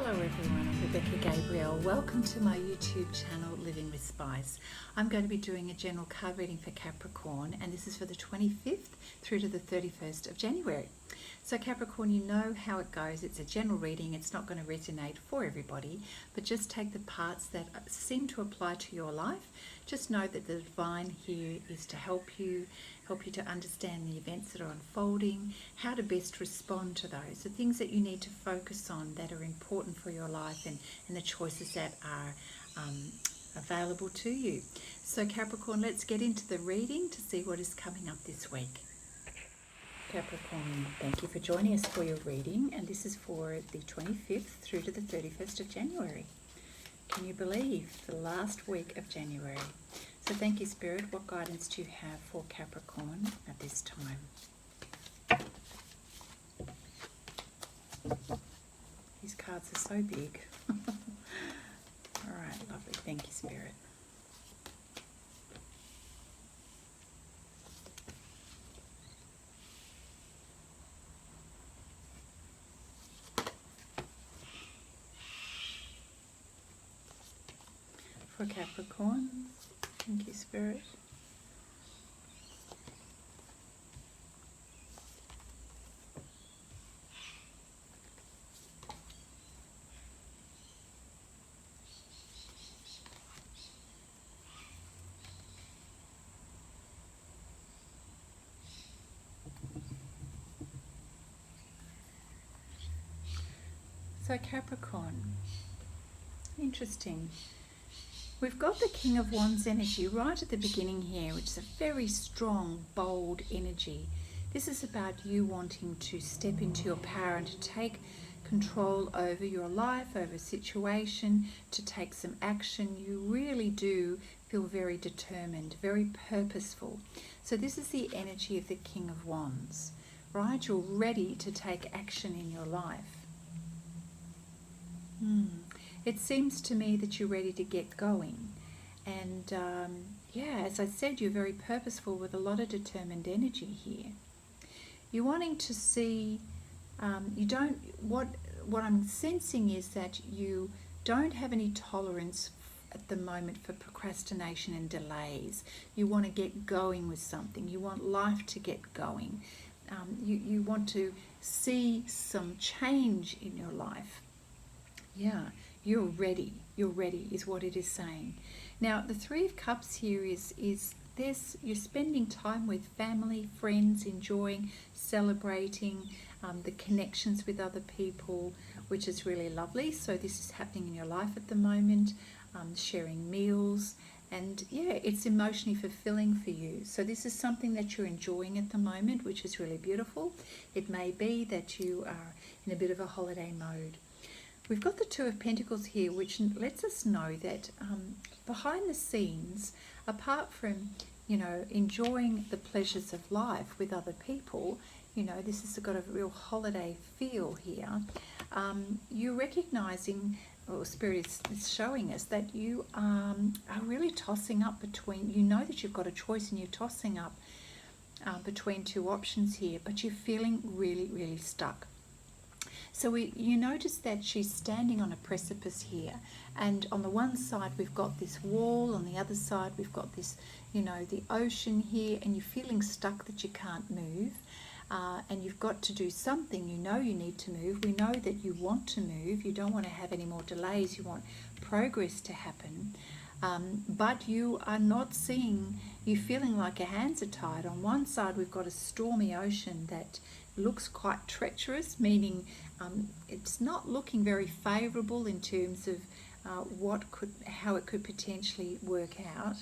Hello everyone, I'm Rebecca Gabriel. Welcome to my YouTube channel Living with Spice. I'm going to be doing a general card reading for Capricorn, and this is for the 25th through to the 31st of January. So Capricorn, you know how it goes. It's a general reading. It's not going to resonate for everybody, but just take the parts that seem to apply to your life. Just know that the divine here is to help you to understand the events that are unfolding, how to best respond to those, the things that you need to focus on that are important for your life, and the choices that are available to you. So Capricorn, let's get into the reading to see what is coming up this week. Capricorn, thank you for joining us for your reading, and this is for the 25th through to the 31st of January. Can you believe the last week of January? So thank you, Spirit. What guidance do you have for Capricorn at this time? These cards are so big. All right, lovely. Thank you, Spirit. For Capricorn, thank you, Spirit. So Capricorn, interesting. We've got the King of Wands energy right at the beginning here, which is a very strong, bold energy. This is about you wanting to step into your power and to take control over your life, over a situation, to take some action. You really do feel very determined, very purposeful. So this is the energy of the King of Wands, right? You're ready to take action in your life. It seems to me that you're ready to get going, and yeah, as I said, you're very purposeful with a lot of determined energy here. You're wanting to see, what I'm sensing is that you don't have any tolerance at the moment for procrastination and delays. You want to get going with something. You want life to get going. You want to see some change in your life. Yeah, you're ready is what it is saying. Now the Three of Cups here is you're spending time with family, friends, enjoying, celebrating the connections with other people, which is really lovely. So this is happening in your life at the moment, sharing meals, and yeah, it's emotionally fulfilling for you. So this is something that you're enjoying at the moment, which is really beautiful. It may be that you are in a bit of a holiday mode. We've got the Two of Pentacles here, which lets us know that behind the scenes, apart from, enjoying the pleasures of life with other people, this has got a real holiday feel here. You're recognizing, or Spirit is showing us, that you are really tossing up between, that you've got a choice and you're tossing up between two options here, but you're feeling really, really stuck. So you notice that she's standing on a precipice here, and on the one side we've got this wall, on the other side we've got this, the ocean here, and you're feeling stuck that you can't move, and you've got to do something. You need to move. We know that you want to move. You don't want to have any more delays. You want progress to happen, but you are not seeing, you're feeling like your hands are tied. On one side we've got a stormy ocean that looks quite treacherous, meaning it's not looking very favourable in terms of how it could potentially work out,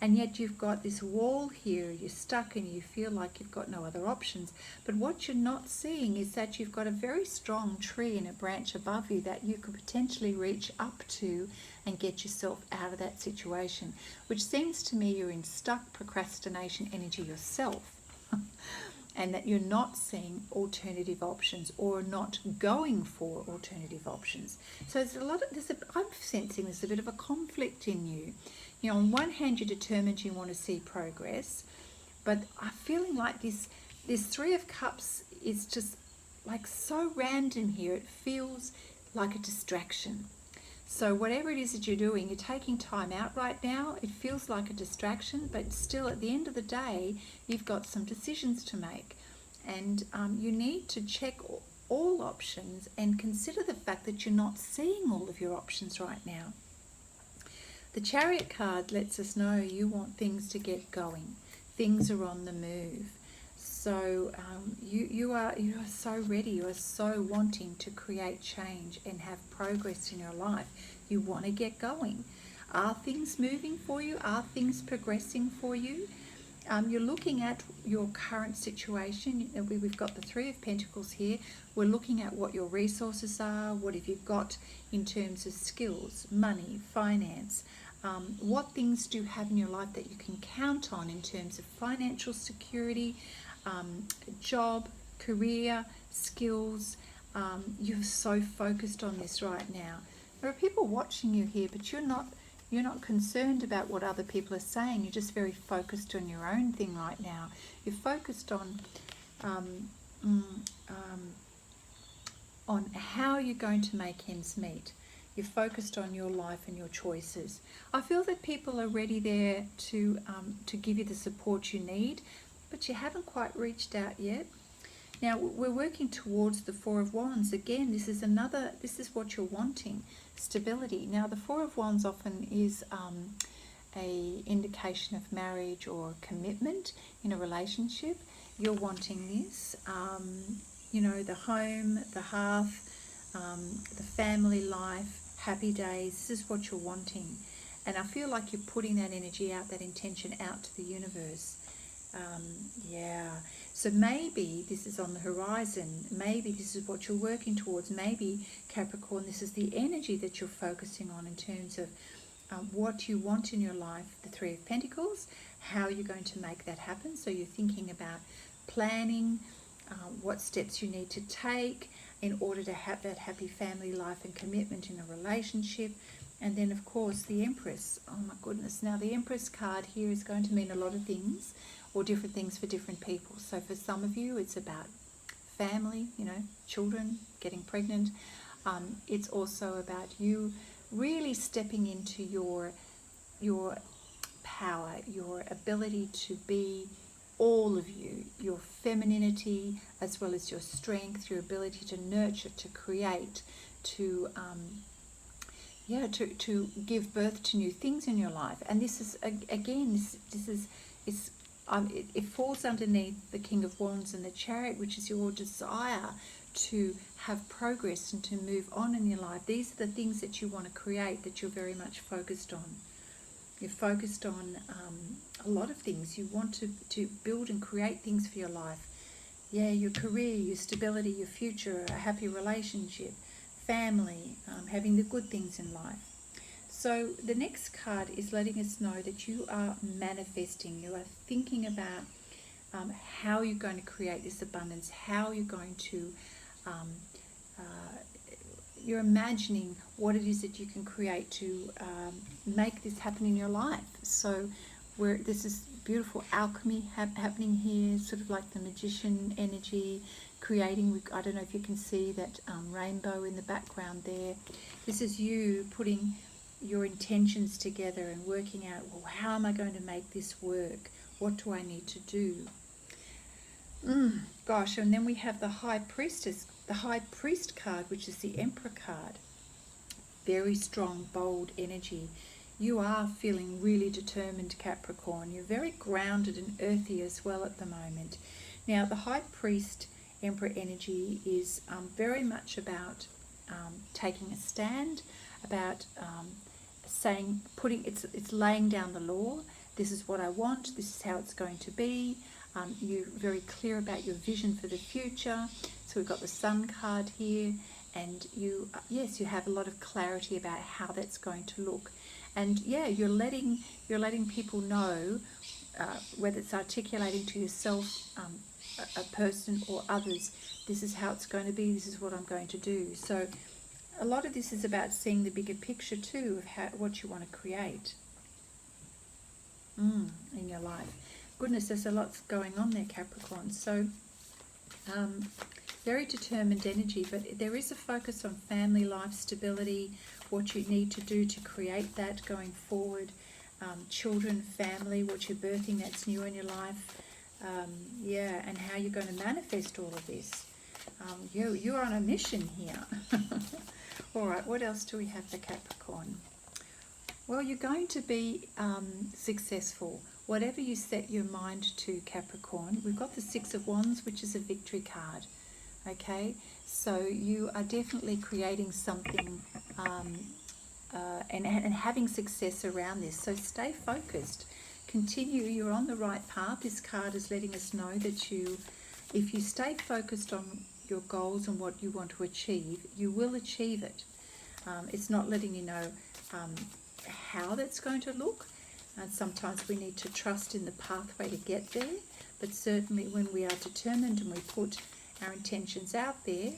and yet you've got this wall here. You're stuck and you feel like you've got no other options. But what you're not seeing is that you've got a very strong tree and a branch above you that you could potentially reach up to and get yourself out of that situation, which seems to me you're in stuck procrastination energy yourself. And that you're not seeing alternative options or not going for alternative options. So I'm sensing there's a bit of a conflict in you. On one hand, you're determined, you want to see progress, but I'm feeling like this Three of Cups is just like so random here. It feels like a distraction. So whatever it is that you're doing, you're taking time out right now. It feels like a distraction, but still at the end of the day, you've got some decisions to make. And you need to check all options and consider the fact that you're not seeing all of your options right now. The Chariot card lets us know you want things to get going. Things are on the move. So you are so ready. You are so wanting to create change and have progress in your life. You want to get going. Are things moving for you? Are things progressing for you? You're looking at your current situation. We've got the Three of Pentacles here. We're looking at what your resources are. What have you got in terms of skills, money, finance? What things do you have in your life that you can count on in terms of financial security, job, career, skills? You're so focused on this right now. There are people watching you here, but you're not concerned about what other people are saying. You're just very focused on your own thing right now. You're focused on how you're going to make ends meet. You're focused on your life and your choices. I feel that people are ready there to give you the support you need, but you haven't quite reached out yet. Now we're working towards the Four of Wands. Again, this is what you're wanting, stability. Now the Four of Wands often is a indication of marriage or commitment in a relationship. You're wanting this, the home, the hearth, the family life, happy days. This is what you're wanting. And I feel like you're putting that energy out, that intention out to the universe. So maybe this is on the horizon. Maybe this is what you're working towards. Maybe, Capricorn, this is the energy that you're focusing on in terms of what you want in your life, the Three of Pentacles, how you're going to make that happen. So you're thinking about planning, what steps you need to take in order to have that happy family life and commitment in a relationship. And then, of course, the Empress. Oh, my goodness. Now, the Empress card here is going to mean a lot of things, or different things for different people. So for some of you, it's about family, children, getting pregnant. It's also about you really stepping into your power, your ability to be all of you, your femininity as well as your strength, your ability to nurture, to create, to give birth to new things in your life. And this is, again, it falls underneath the King of Wands and the Chariot, which is your desire to have progress and to move on in your life. These are the things that you want to create, that you're very much focused on. You're focused on a lot of things. You want to build and create things for your life. Yeah, your career, your stability, your future, a happy relationship, family, having the good things in life. So the next card is letting us know that you are manifesting. You are thinking about how you're going to create this abundance, how you're going to, you're imagining what it is that you can create to make this happen in your life. So this is beautiful alchemy happening here, sort of like the magician energy, creating. I don't know if you can see that rainbow in the background there. This is you putting your intentions together and working out, well, how am I going to make this work? What do I need to do? Gosh, and then we have the High Priestess, the High Priest card, which is the Emperor card. Very strong, bold energy. You are feeling really determined, Capricorn. You're very grounded and earthy as well at the moment. Now, the High Priest Emperor energy is very much about taking a stand, about it's laying down the law. This is what I want. This is how it's going to be. You're very clear about your vision for the future. So we've got the Sun card here, and you have a lot of clarity about how that's going to look. And yeah, you're letting people know, whether it's articulating to yourself, a person or others, this is how it's going to be, this is what I'm going to do. So a lot of this is about seeing the bigger picture too of what you want to create in your life. Goodness, there's a lot going on there, Capricorn. So Very determined energy, but there is a focus on family life stability, what you need to do to create that going forward, children, family, what you're birthing that's new in your life, yeah, and how you're going to manifest all of this. You're on a mission here. All right, what else do we have for Capricorn? Well, you're going to be successful. Whatever you set your mind to, Capricorn, we've got the Six of Wands, which is a victory card. Okay, so you are definitely creating something and having success around this. So stay focused. Continue. You're on the right path. This card is letting us know that if you stay focused on your goals and what you want to achieve, you will achieve it. It's not letting you know how that's going to look. And sometimes we need to trust in the pathway to get there. But certainly when we are determined and we put our intentions out there,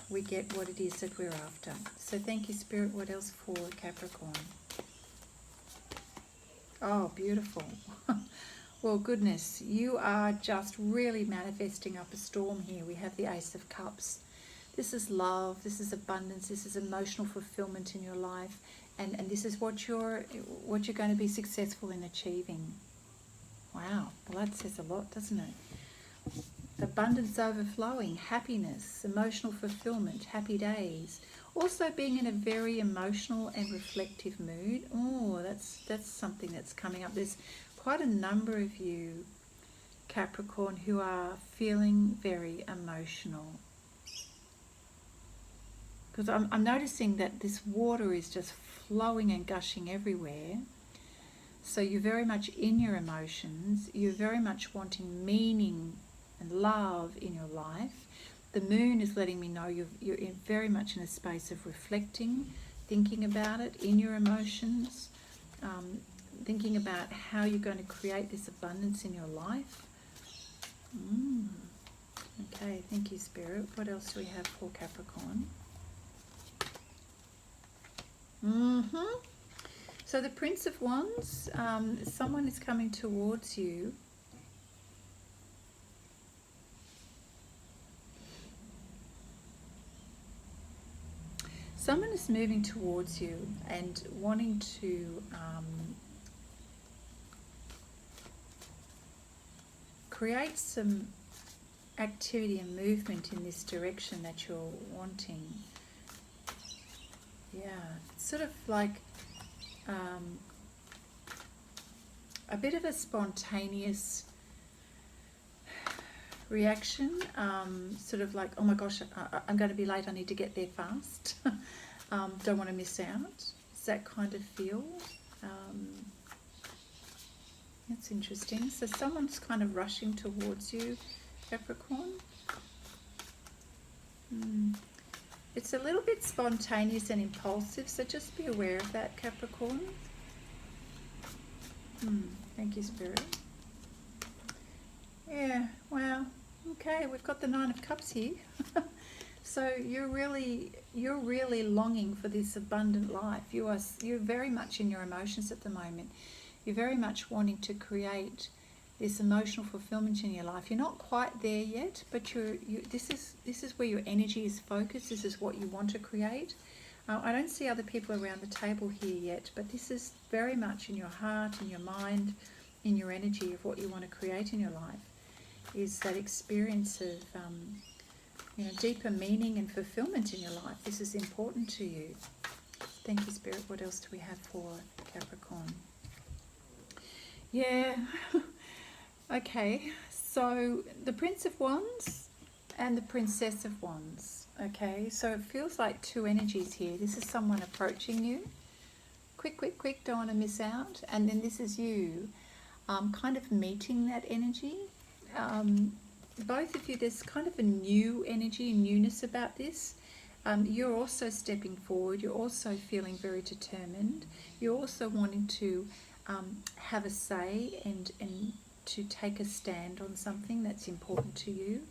we get what it is that we're after. So thank you, Spirit. What else for Capricorn? Oh, beautiful. Well, goodness, you are just really manifesting up a storm here. We have the Ace of Cups. This is love, this is abundance, this is emotional fulfillment in your life, and this is what you're going to be successful in achieving. Wow, well, that says a lot, doesn't it? Abundance overflowing, happiness, emotional fulfillment, happy days. Also being in a very emotional and reflective mood. Oh, that's something that's coming up. There's quite a number of you, Capricorn, who are feeling very emotional. Because I'm noticing that this water is just flowing and gushing everywhere. So you're very much in your emotions. You're very much wanting meaning and love in your life. The moon is letting me know you're very much in a space of reflecting, thinking about it in your emotions, thinking about how you're going to create this abundance in your life. Okay, thank you, Spirit. What else do we have for Capricorn? So the Prince of Wands, someone is coming towards you. Someone is moving towards you and wanting to create some activity and movement in this direction that you're wanting. Yeah, it's sort of like a bit of a spontaneous reaction, sort of like, oh my gosh, I'm going to be late, I need to get there fast. Don't want to miss out. It's that kind of feel. That's interesting. So someone's kind of rushing towards you, Capricorn. It's a little bit spontaneous and impulsive, so just be aware of that, Capricorn. Thank you, Spirit. Yeah, wow. Okay, we've got the Nine of Cups here. So you're really longing for this abundant life. You're very much in your emotions at the moment. You're very much wanting to create this emotional fulfillment in your life. You're not quite there yet, but this is where your energy is focused. This is what you want to create. I don't see other people around the table here yet, but this is very much in your heart, in your mind, in your energy of what you want to create in your life. Is that experience of deeper meaning and fulfillment in your life. This is important to you. Thank you, Spirit. What else do we have for Capricorn? Yeah. Okay, so the Prince of Wands and the Princess of Wands. Okay, so it feels like two energies here. This is someone approaching you. Quick, quick, quick, don't want to miss out. And then this is you kind of meeting that energy. Both of you, there's kind of a new energy, newness about this. You're also stepping forward. You're also feeling very determined. You're also wanting to have a say and to take a stand on something that's important to you.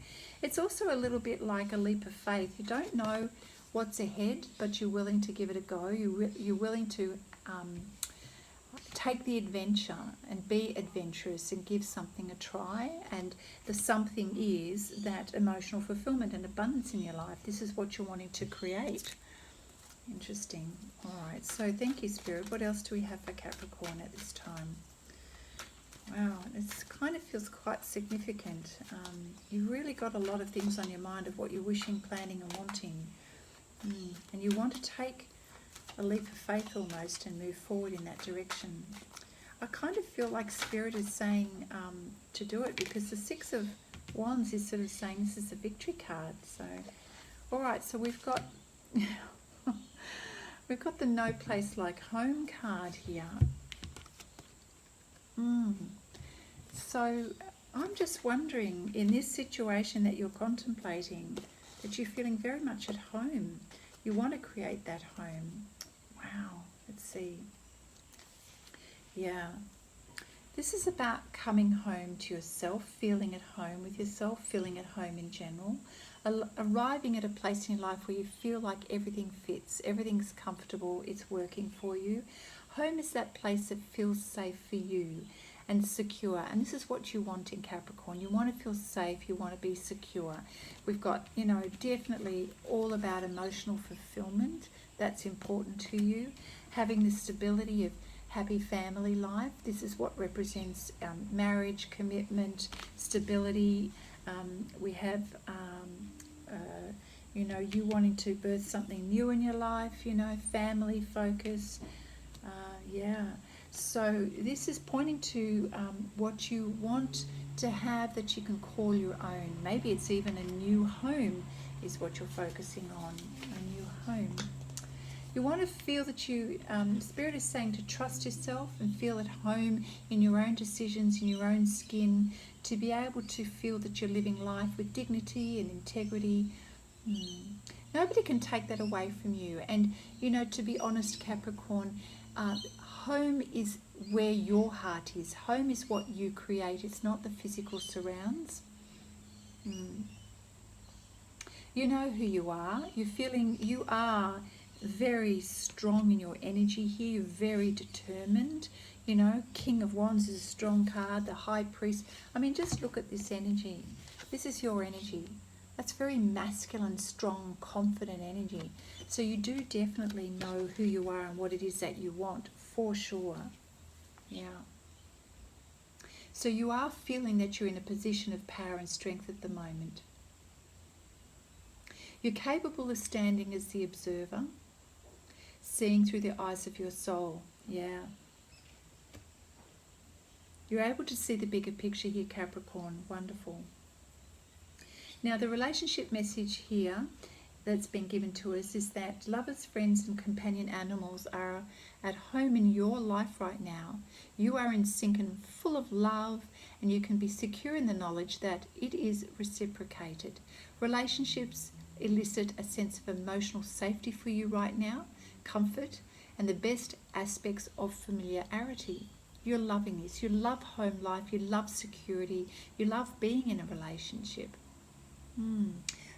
It's also a little bit like a leap of faith. You don't know what's ahead, but you're willing to give it a go. You're willing to take the adventure and be adventurous and give something a try. And the something is that emotional fulfillment and abundance in your life. This is what you're wanting to create. Interesting. All right, so thank you, Spirit. What else do we have for Capricorn at this time? Wow, it kind of feels quite significant. You've really got a lot of things on your mind of what you're wishing, planning and wanting. And you want to take a leap of faith almost and move forward in that direction. I kind of feel like Spirit is saying to do it, because the Six of Wands is sort of saying this is a victory card. So, all right, so we've got we've got the No Place Like Home card here. So I'm just wondering, in this situation that you're contemplating, that you're feeling very much at home. You want to create that home. Wow, let's see. Yeah. This is about coming home to yourself, feeling at home with yourself, feeling at home in general, arriving at a place in your life where you feel like everything fits, everything's comfortable, it's working for you. Home is that place that feels safe for you and secure. And this is what you want in Capricorn. You want to feel safe, you want to be secure. We've got, you know, definitely all about emotional fulfillment. That's important to you. Having the stability of happy family life. This is what represents marriage, commitment, stability. We have, you know, you wanting to birth something new in your life, you know, family focus. Yeah. So this is pointing to what you want to have that you can call your own. Maybe it's even a new home is what you're focusing on, a new home. You want to feel that you, Spirit is saying to trust yourself and feel at home in your own decisions, in your own skin, to be able to feel that you're living life with dignity and integrity. Nobody can take that away from you. And, you know, to be honest, Capricorn, home is where your heart is. Home is what you create. It's not the physical surrounds. You know who you are. You're feeling, you are very strong in your energy here. You're very determined. You know, King of Wands is a strong card. The High Priest. I mean, just look at this energy. This is your energy. That's very masculine, strong, confident energy. So you do definitely know who you are and what it is that you want, for sure. Yeah. So you are feeling that you're in a position of power and strength at the moment. You're capable of standing as the observer, seeing through the eyes of your soul. Yeah. You're able to see the bigger picture here, Capricorn. Wonderful. Now, the relationship message here that's been given to us is that lovers, friends and companion animals are at home in your life right now. You are in sync and full of love, and you can be secure in the knowledge that it is reciprocated. Relationships elicit a sense of emotional safety for you right now, comfort, and the best aspects of familiarity. You're loving this. You love home life. You love security. You love being in a relationship.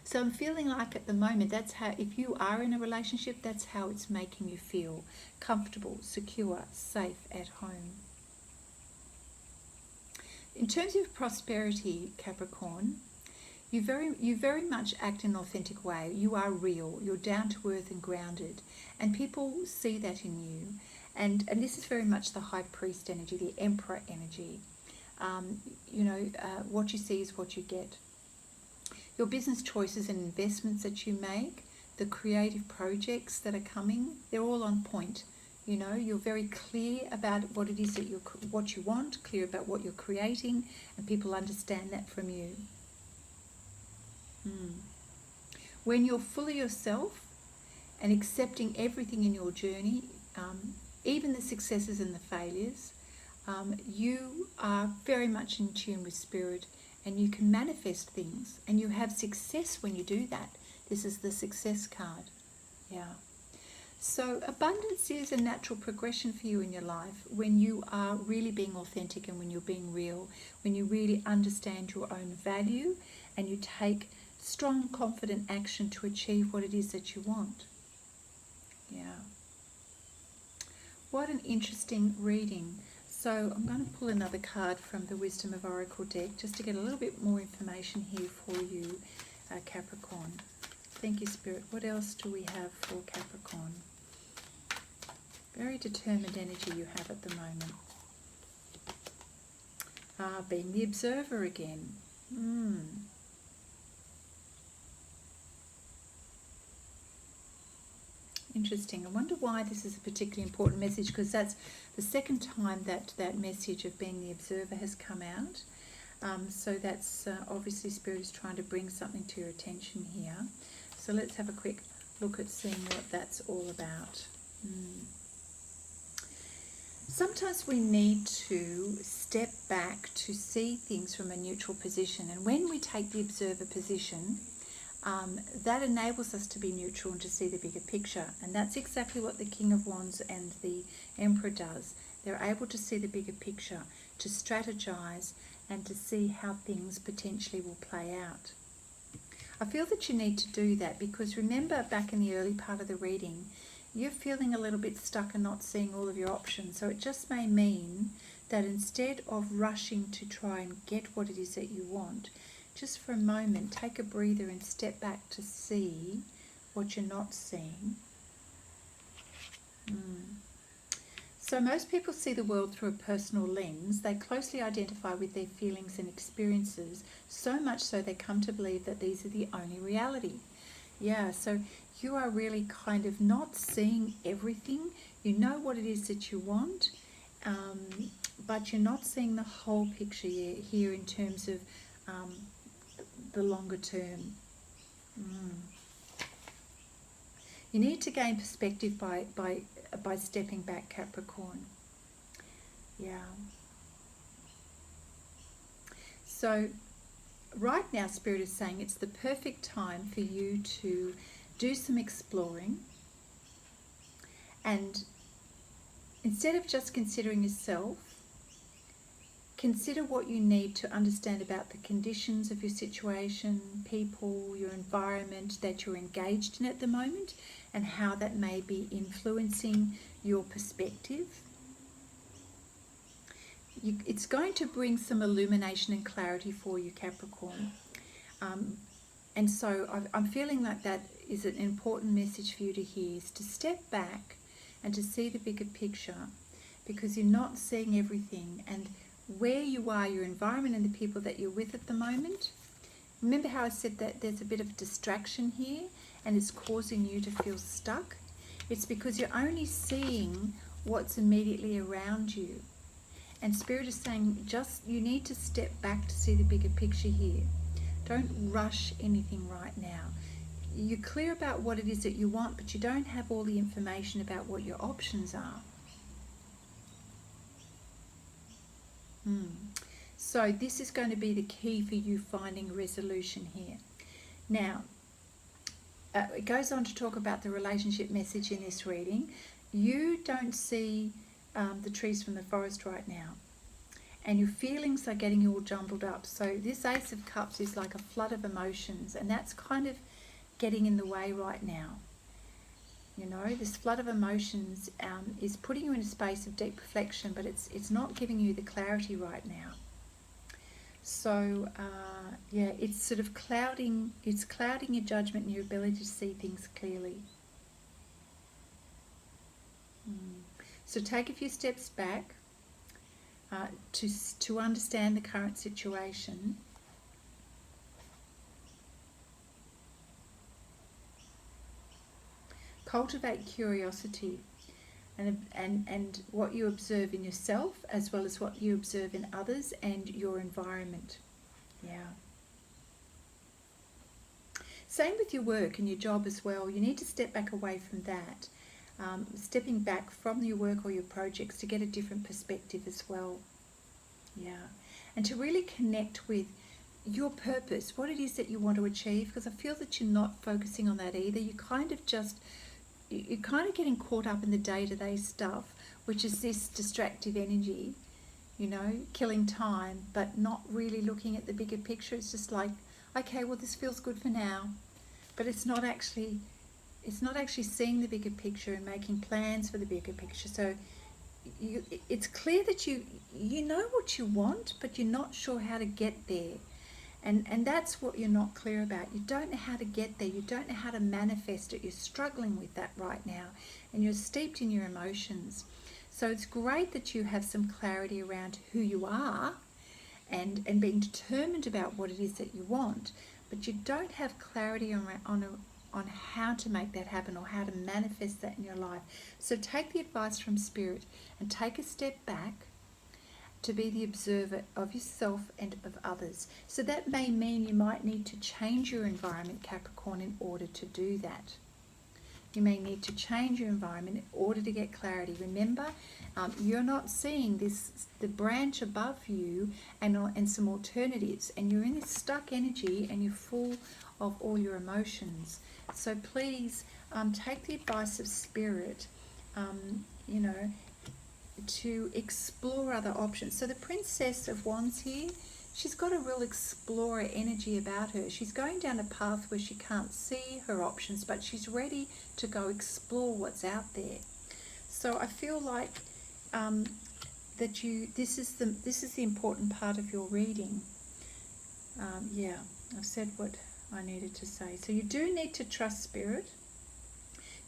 So I'm feeling like at the moment, that's how, if you are in a relationship, that's how it's making you feel. Comfortable, secure, safe, at home. In terms of prosperity, Capricorn, you very much act in an authentic way. You are real. You're down to earth and grounded. And people see that in you. And this is very much the High Priest energy, the Emperor energy. What you see is what you get. Your business choices and investments that you make, the creative projects that are coming, they're all on point. You know, you're very clear about what it is that what you want, clear about what you're creating, and people understand that from you. When you're fully yourself and accepting everything in your journey, even the successes and the failures, you are very much in tune with Spirit. And you can manifest things, and you have success when you do that. This is the success card. Yeah. So abundance is a natural progression for you in your life when you are really being authentic and when you're being real, when you really understand your own value and you take strong, confident action to achieve what it is that you want. Yeah. Quite an interesting reading. So I'm going to pull another card from the Wisdom of Oracle deck just to get a little bit more information here for you, Capricorn. Thank you, Spirit. What else do we have for Capricorn? Very determined energy you have at the moment. Being the observer again. Interesting. I wonder why this is a particularly important message, because that's the second time that that message of being the observer has come out. So that's obviously Spirit is trying to bring something to your attention here. So let's have a quick look at seeing what that's all about. Sometimes we need to step back to see things from a neutral position, and when we take the observer position, that enables us to be neutral and to see the bigger picture. And that's exactly what the King of Wands and the Emperor does. They're able to see the bigger picture, to strategize, and to see how things potentially will play out. I feel that you need to do that because remember back in the early part of the reading, you're feeling a little bit stuck and not seeing all of your options. So it just may mean that instead of rushing to try and get what it is that you want, just for a moment, take a breather and step back to see what you're not seeing. So most people see the world through a personal lens. They closely identify with their feelings and experiences, so much so they come to believe that these are the only reality. Yeah, so you are really kind of not seeing everything. You know what it is that you want, but you're not seeing the whole picture here in terms of the longer term. You need to gain perspective by stepping back, Capricorn. Yeah. So right now Spirit is saying it's the perfect time for you to do some exploring, and instead of just considering yourself, consider what you need to understand about the conditions of your situation, people, your environment that you're engaged in at the moment, and how that may be influencing your perspective. It's going to bring some illumination and clarity for you, Capricorn. And so I'm feeling like that is an important message for you to hear, is to step back and to see the bigger picture, because you're not seeing everything. And where you are, your environment and the people that you're with at the moment. Remember how I said that there's a bit of distraction here and it's causing you to feel stuck? It's because you're only seeing what's immediately around you. And Spirit is saying just you need to step back to see the bigger picture here. Don't rush anything right now. You're clear about what it is that you want, but you don't have all the information about what your options are. So this is going to be the key for you finding resolution here. Now, it goes on to talk about the relationship message in this reading. You don't see the trees from the forest right now, and your feelings are getting all jumbled up. So this Ace of Cups is like a flood of emotions, and that's kind of getting in the way right now. You know, this flood of emotions is putting you in a space of deep reflection, but it's not giving you the clarity right now. So yeah, it's sort of clouding your judgment and your ability to see things clearly. So take a few steps back to understand the current situation. Cultivate curiosity and what you observe in yourself, as well as what you observe in others and your environment. Yeah. Same with your work and your job as well. You need to step back away from that. Stepping back from your work or your projects to get a different perspective as well. Yeah. And to really connect with your purpose, what it is that you want to achieve, because I feel that you're not focusing on that either. You're kind of getting caught up in the day-to-day stuff, which is this distractive energy, you know, killing time, but not really looking at the bigger picture. It's just like, okay, well, this feels good for now, but it's not actually seeing the bigger picture and making plans for the bigger picture. So it's clear that you know what you want, but you're not sure how to get there. And that's what you're not clear about. You don't know how to get there. You don't know how to manifest it. You're struggling with that right now, and you're steeped in your emotions. So it's great that you have some clarity around who you are and being determined about what it is that you want, but you don't have clarity on how to make that happen or how to manifest that in your life. So take the advice from Spirit and take a step back to be the observer of yourself and of others. So that may mean you might need to change your environment, Capricorn, in order to do that. You may need to change your environment in order to get clarity. Remember, you're not seeing the branch above you and some alternatives, and you're in this stuck energy and you're full of all your emotions. So please take the advice of Spirit, to explore other options. So the Princess of Wands here, she's got a real explorer energy about her. She's going down a path where she can't see her options, but she's ready to go explore what's out there. So I feel like that this is the important part of your reading. Yeah, I've said what I needed to say. So you do need to trust Spirit.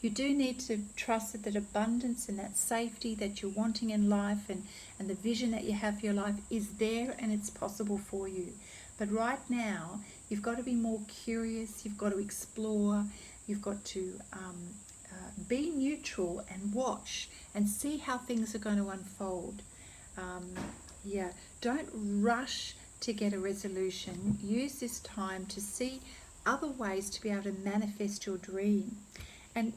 You do need to trust that abundance and that safety that you're wanting in life and the vision that you have for your life is there and it's possible for you. But right now, you've got to be more curious, you've got to explore, you've got to be neutral and watch and see how things are going to unfold. Don't rush to get a resolution. Use this time to see other ways to be able to manifest your dream. And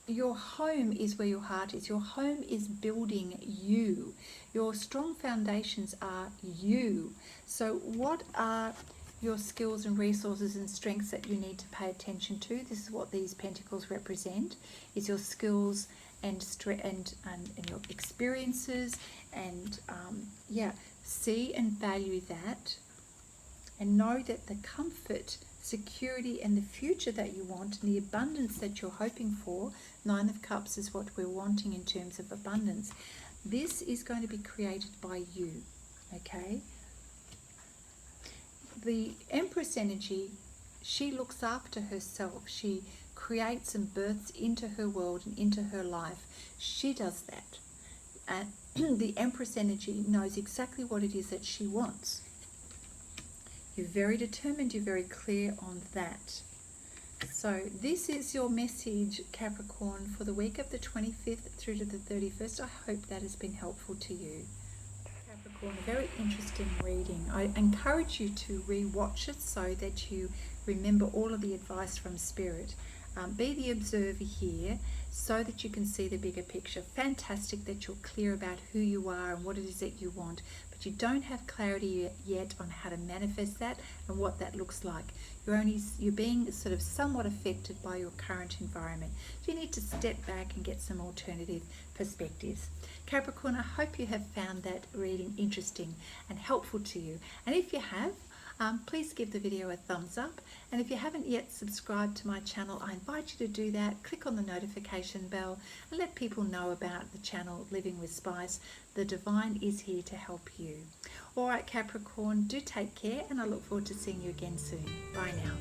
your home is where your heart is. Your home is building you. Your strong foundations are you. So what are your skills and resources and strengths that you need to pay attention to? This is what these pentacles represent, is your skills and your experiences, and see and value that, and know that the comfort, security and the future that you want and the abundance that you're hoping for, 9 of Cups is what we're wanting in terms of abundance. This is going to be created by you, okay? The Empress energy, she looks after herself. She creates and births into her world and into her life. She does that. And the Empress energy knows exactly what it is that she wants. You're very determined, you're very clear on that. So this is your message, Capricorn, for the week of the 25th through to the 31st. I hope that has been helpful to you. Capricorn, a very interesting reading. I encourage you to re-watch it so that you remember all of the advice from Spirit. Be the observer here so that you can see the bigger picture. Fantastic that you're clear about who you are and what it is that you want, but you don't have clarity yet on how to manifest that and what that looks like. You're being sort of somewhat affected by your current environment. So you need to step back and get some alternative perspectives. Capricorn, I hope you have found that reading interesting and helpful to you. And if you have, please give the video a thumbs up, and if you haven't yet subscribed to my channel, I invite you to do that. Click on the notification bell and let people know about the channel Living with Spice. The divine is here to help you. All right, Capricorn, do take care, and I look forward to seeing you again soon. Bye now.